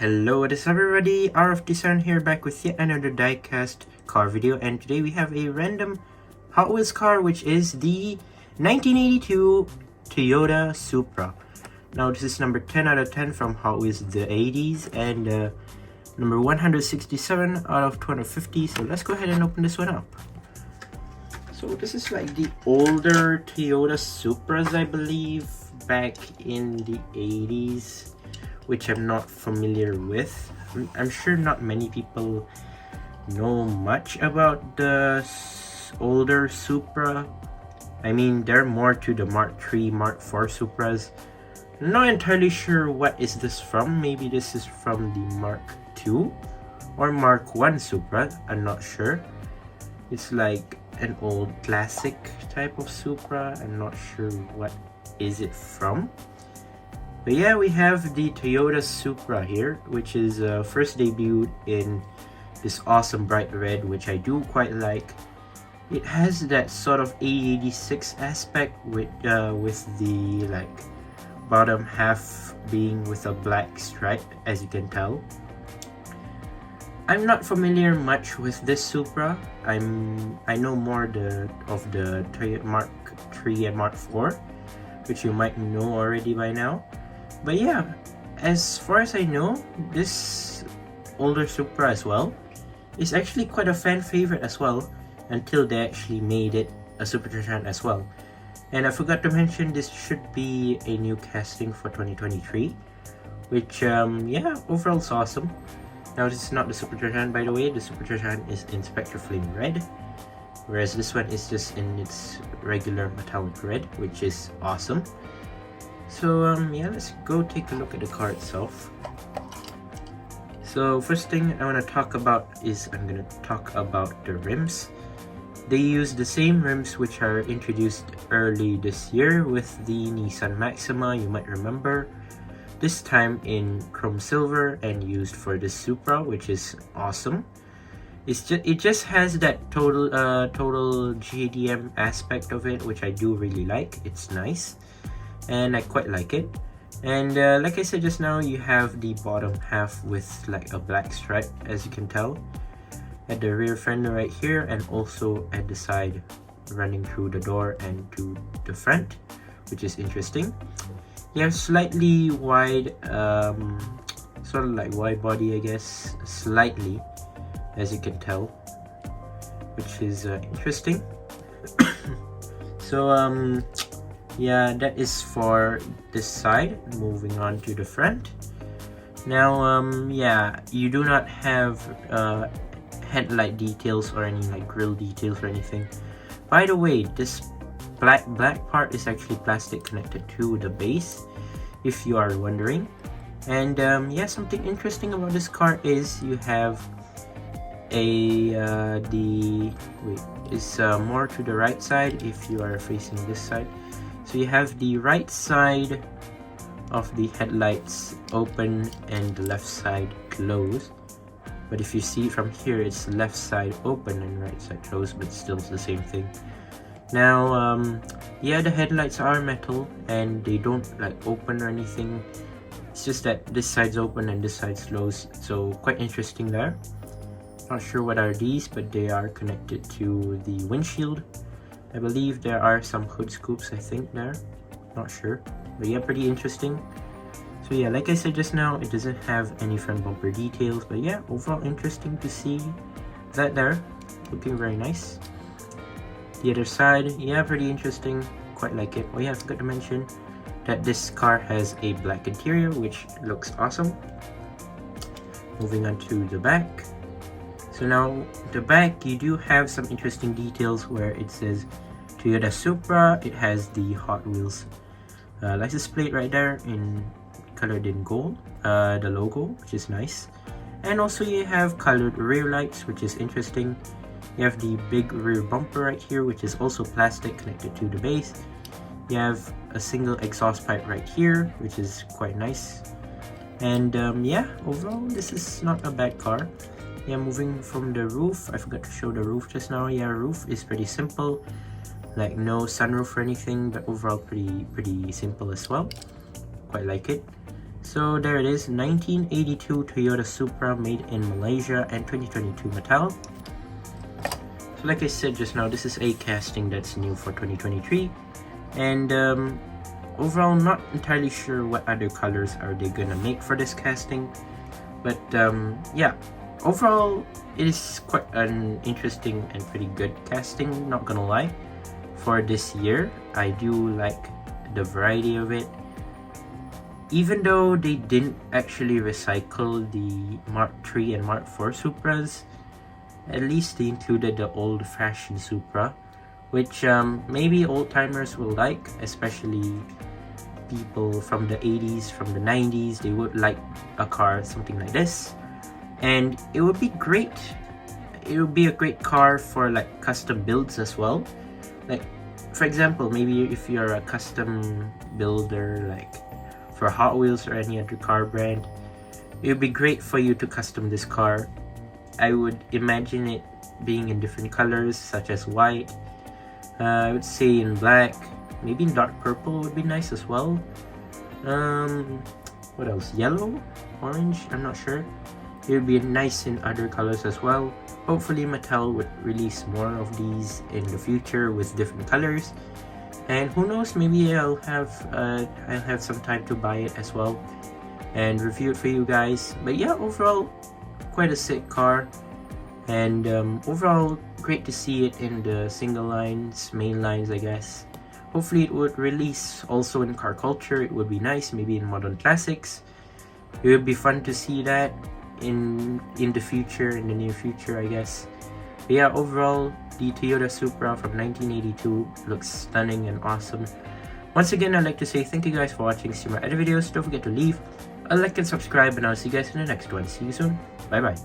Hello, what is up everybody, RFDesign here, back with yet another diecast car video, and today we have a random Hot Wheels car, which is the 1982 Toyota Supra. Now this is number 10 out of 10 from Hot Wheels the 80s, and number 167 out of 250, so let's go ahead and open this one up. So this is like the older Toyota Supras, I believe, back in the 80s. Which I'm not familiar with. I'm sure not many people know much about the older Supra. I mean, they're more to the Mark III, Mark IV Supras. I'm not entirely sure what is this from. Maybe this is from the Mark II or Mark I Supra. I'm not sure. It's like an old classic type of Supra. I'm not sure what is it from. But yeah, we have the Toyota Supra here, which is first debuted in this awesome bright red, which I do quite like. It has that sort of A86 aspect with the like bottom half being with a black stripe, as you can tell. I'm not familiar much with this Supra. I know more of the Toyota Mark III and Mark IV, which you might know already by now. But yeah, as far as I know, this older Supra as well is actually quite a fan favorite as well, until they actually made it a Supercharger as well. And I forgot to mention, this should be a new casting for 2023, which yeah, overall is awesome. Now this is not the Supercharger, by the way. The Supercharger is in Spectre Flame Red, whereas this one is just in its regular metallic red, which is awesome. So yeah, let's go take a look at the car itself. So first thing I want to talk about is I'm going to talk about the rims. They use the same rims which are introduced early this year with the Nissan Maxima, you might remember. This time in chrome silver and used for the Supra, which is awesome. It just has that total JDM aspect of it, which I do really like. It's nice. And I quite like it. And like I said just now, you have the bottom half with like a black stripe, as you can tell, at the rear fender right here, and also at the side running through the door and to the front, which is interesting. You have slightly wide, sort of like wide body, I guess, slightly, as you can tell, which is interesting. So yeah, that is for this side. Moving on to the front. Now, yeah, you do not have headlight details or any like grille details or anything. By the way, this black part is actually plastic connected to the base, if you are wondering. And yeah, something interesting about this car is you have a more to the right side if you are facing this side. So you have the right side of the headlights open and the left side closed. But if you see from here, it's left side open and right side closed, but still the same thing. Now, yeah, the headlights are metal and they don't like open or anything. It's just that this side's open and this side's closed. So quite interesting there. Not sure what are these, but they are connected to the windshield. I believe there are some hood scoops, I think, there. Not sure. But yeah, pretty interesting. So yeah, like I said just now, it doesn't have any front bumper details. But yeah, overall interesting to see that there. Looking very nice. The other side, yeah, pretty interesting. Quite like it. Oh yeah, I forgot to mention that this car has a black interior, which looks awesome. Moving on to the back. So now, the back, you do have some interesting details where it says Toyota Supra. It has the Hot Wheels license plate right there, colored in gold, the logo, which is nice. And also you have colored rear lights, which is interesting. You have the big rear bumper right here, which is also plastic connected to the base. You have a single exhaust pipe right here, which is quite nice. And yeah, overall, this is not a bad car. Yeah, moving from the roof, I forgot to show the roof just now. Yeah, roof is pretty simple, like no sunroof or anything, but overall pretty simple as well. Quite like it. So there it is, 1982 Toyota Supra made in Malaysia and 2022 Mattel. So like I said just now, this is a casting that's new for 2023, and overall not entirely sure what other colors are they gonna make for this casting, but yeah, overall it is quite an interesting and pretty good casting, not gonna lie. For this year, I do like the variety of it. Even though they didn't actually recycle the Mark III and Mark IV Supras, at least they included the old-fashioned Supra, which maybe old-timers will like, especially people from the 80s, from the 90s. They would like a car something like this, and it would be great. It would be a great car for like custom builds as well. Like, for example, maybe if you're a custom builder, like for Hot Wheels or any other car brand, it would be great for you to custom this car. I would imagine it being in different colors, such as white, I would say in black, maybe in dark purple would be nice as well. What else? Yellow? Orange? I'm not sure. It would be nice in other colors as well. Hopefully Mattel would release more of these in the future with different colors. And who knows, maybe I'll have some time to buy it as well and review it for you guys. But yeah, overall quite a sick car, and overall great to see it in the single lines, main lines I guess. Hopefully it would release also in car culture. It would be nice, maybe in modern classics. It would be fun to see that in the future, in the near future I guess. But yeah, overall the Toyota Supra from 1982 looks stunning and awesome. Once again, I'd like to say thank you guys for watching. See my other videos. Don't forget to leave a like and subscribe, and I'll see you guys in the next one. See you soon. Bye bye.